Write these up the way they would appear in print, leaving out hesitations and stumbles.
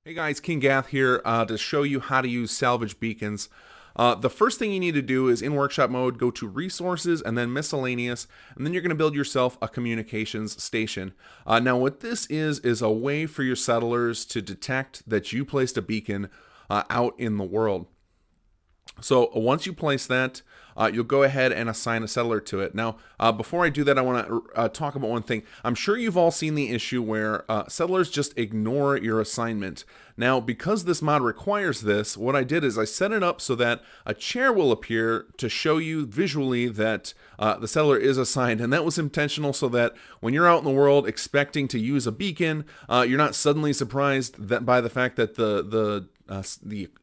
Hey guys, kinggath here to show you how to use Salvage Beacons. The first thing you need to do is in workshop mode, go to resources and then miscellaneous, and then you're going to build yourself a communications station. Now what this is a way for your settlers to detect that you placed a beacon out in the world. So once you place that, you'll go ahead and assign a settler to it. Now, before I do that, I want to talk about one thing. I'm sure you've all seen the issue where settlers just ignore your assignment. Now, because this mod requires this, what I did is I set it up so that a chair will appear to show you visually that the settler is assigned. And that was intentional so that when you're out in the world expecting to use a beacon, you're not suddenly surprised that by the fact that the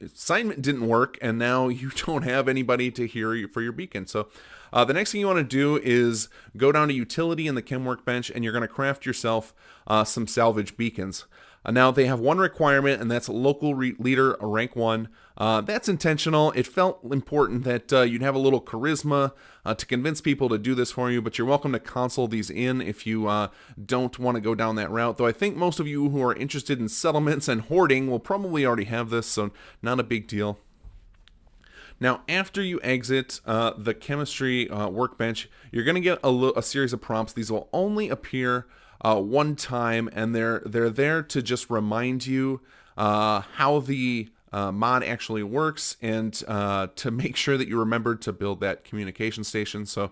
assignment didn't work and now you don't have anybody to hear you for your beacon. So the next thing you want to do is go down to utility in the chem workbench and you're going to craft yourself some salvage beacons. Now they have one requirement, and that's local leader rank 1. That's intentional. It felt important that you'd have a little charisma to convince people to do this for you, but you're welcome to console these in if you don't want to go down that route. Though I think most of you who are interested in settlements and hoarding will probably already have this, so not a big deal. Now, after you exit the chemistry workbench, you're going to get a series of prompts. These will only appear one time, and they're there to just remind you how the mod actually works and to make sure that you remember to build that communication station. So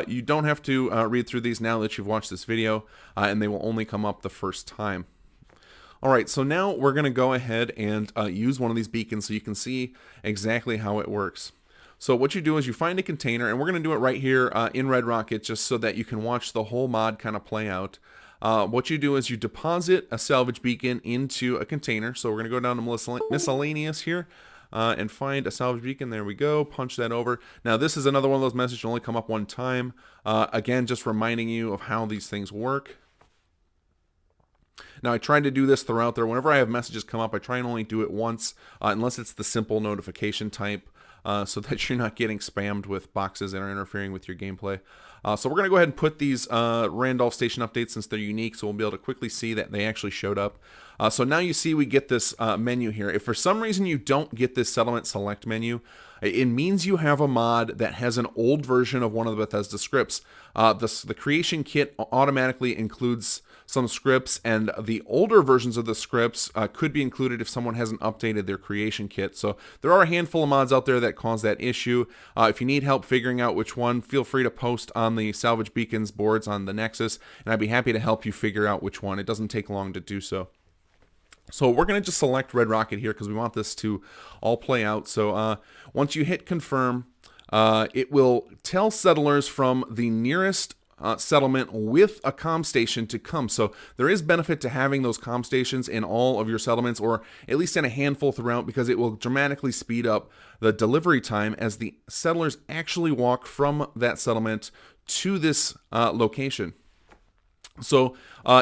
you don't have to read through these now that you've watched this video, and they will only come up the first time. Alright, so now we're going to go ahead and use one of these beacons so you can see exactly how it works. So what you do is you find a container, and we're going to do it right here in Red Rocket just so that you can watch the whole mod kind of play out. What you do is you deposit a salvage beacon into a container. So we're going to go down to miscellaneous here and find a salvage beacon. There we go. Punch that over. Now this is another one of those messages that only come up one time. Again, just reminding you of how these things work. Now I try to do this throughout there. Whenever I have messages come up, I try and only do it once, unless it's the simple notification type, so that you're not getting spammed with boxes that are interfering with your gameplay. So we're going to go ahead and put these Randolph station updates since they're unique, so we'll be able to quickly see that they actually showed up. So now you see we get this menu here. If for some reason you don't get this settlement select menu, it means you have a mod that has an old version of one of the Bethesda scripts. The creation kit automatically includes some scripts, and the older versions of the scripts could be included if someone hasn't updated their creation kit. So there are a handful of mods out there that cause that issue. If you need help figuring out which one, feel free to post on the Salvage Beacons boards on the Nexus, and I'd be happy to help you figure out which one. It doesn't take long to do so. So we're going to just select Red Rocket here because we want this to all play out. So once you hit confirm, it will tell settlers from the nearest settlement with a comm station to come. So there is benefit to having those comm stations in all of your settlements, or at least in a handful throughout, because it will dramatically speed up the delivery time as the settlers actually walk from that settlement to this location. So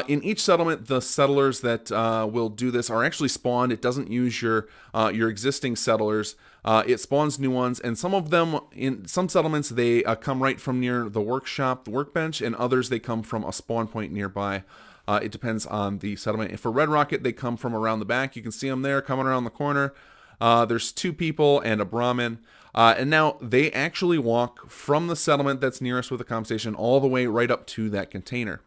in each settlement, the settlers that will do this are actually spawned. It doesn't use your existing settlers. It spawns new ones, and some of them, in some settlements, they come right from near the workshop, the workbench, and others they come from a spawn point nearby. It depends on the settlement. And for Red Rocket, they come from around the back. You can see them there coming around the corner. There's 2 people and a Brahmin. And now they actually walk from the settlement that's nearest with the comm station all the way right up to that container.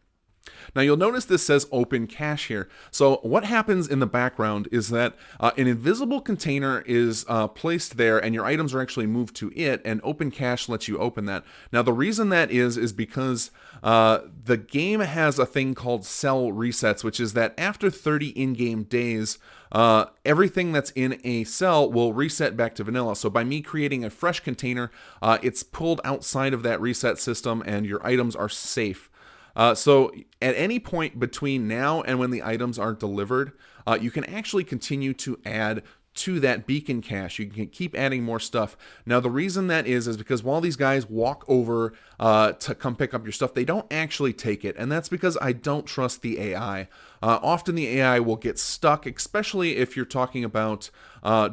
Now you'll notice this says open cache here. So what happens in the background is that an invisible container is placed there, and your items are actually moved to it, and open cache lets you open that. Now the reason that is because the game has a thing called cell resets, which is that after 30 in-game days, everything that's in a cell will reset back to vanilla. So by me creating a fresh container, it's pulled outside of that reset system, and your items are safe. So at any point between now and when the items are delivered, you can actually continue to add to that beacon cache. You can keep adding more stuff. Now the reason that is because while these guys walk over to come pick up your stuff, they don't actually take it, and that's because I don't trust the AI. often the AI will get stuck, especially if you're talking about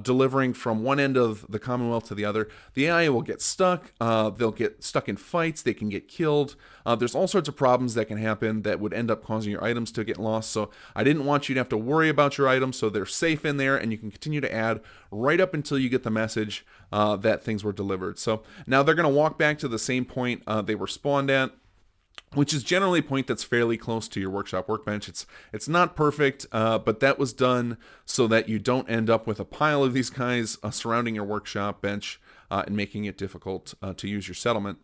delivering from one end of the Commonwealth to the other. The AI will get stuck. They'll get stuck in fights. They can get killed. There's all sorts of problems that can happen that would end up causing your items to get lost. So I didn't want you to have to worry about your items, so they're safe in there, and you can continue to add right up until you get the message that things were delivered. So now they're going to walk back to the same point they were spawned at, which is generally a point that's fairly close to your workshop workbench. It's not perfect, but that was done so that you don't end up with a pile of these guys surrounding your workshop bench and making it difficult to use your settlement.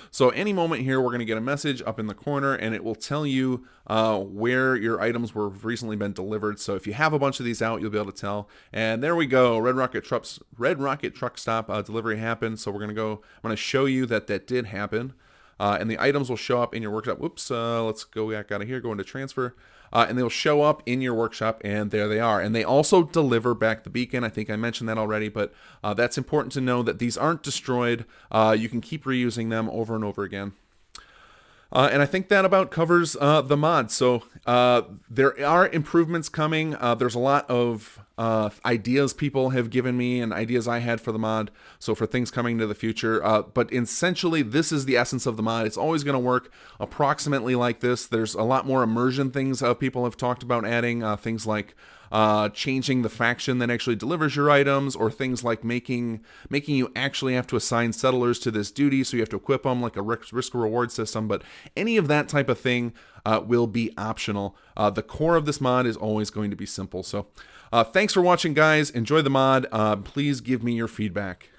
So any moment here, we're going to get a message up in the corner, and it will tell you where your items were recently been delivered. So if you have a bunch of these out, you'll be able to tell. And there we go. Red Rocket Truck Stop delivery happened. So I'm going to show you that did happen. And the items will show up in your workshop. Whoops, let's go back out of here, go into transfer. And they'll show up in your workshop, and there they are. And they also deliver back the beacon. I think I mentioned that already, but that's important to know that these aren't destroyed. You can keep reusing them over and over again. And I think that about covers the mod. So there are improvements coming. There's a lot of ideas people have given me and ideas I had for the mod, so for things coming to the future. But essentially, this is the essence of the mod. It's always going to work approximately like this. There's a lot more immersion things people have talked about adding, things like changing the faction that actually delivers your items, or things like making you actually have to assign settlers to this duty, so you have to equip them, like a risk reward system. But any of that type of thing will be optional. The core of this mod is always going to be simple. So thanks for watching, guys. Enjoy the mod. Please give me your feedback.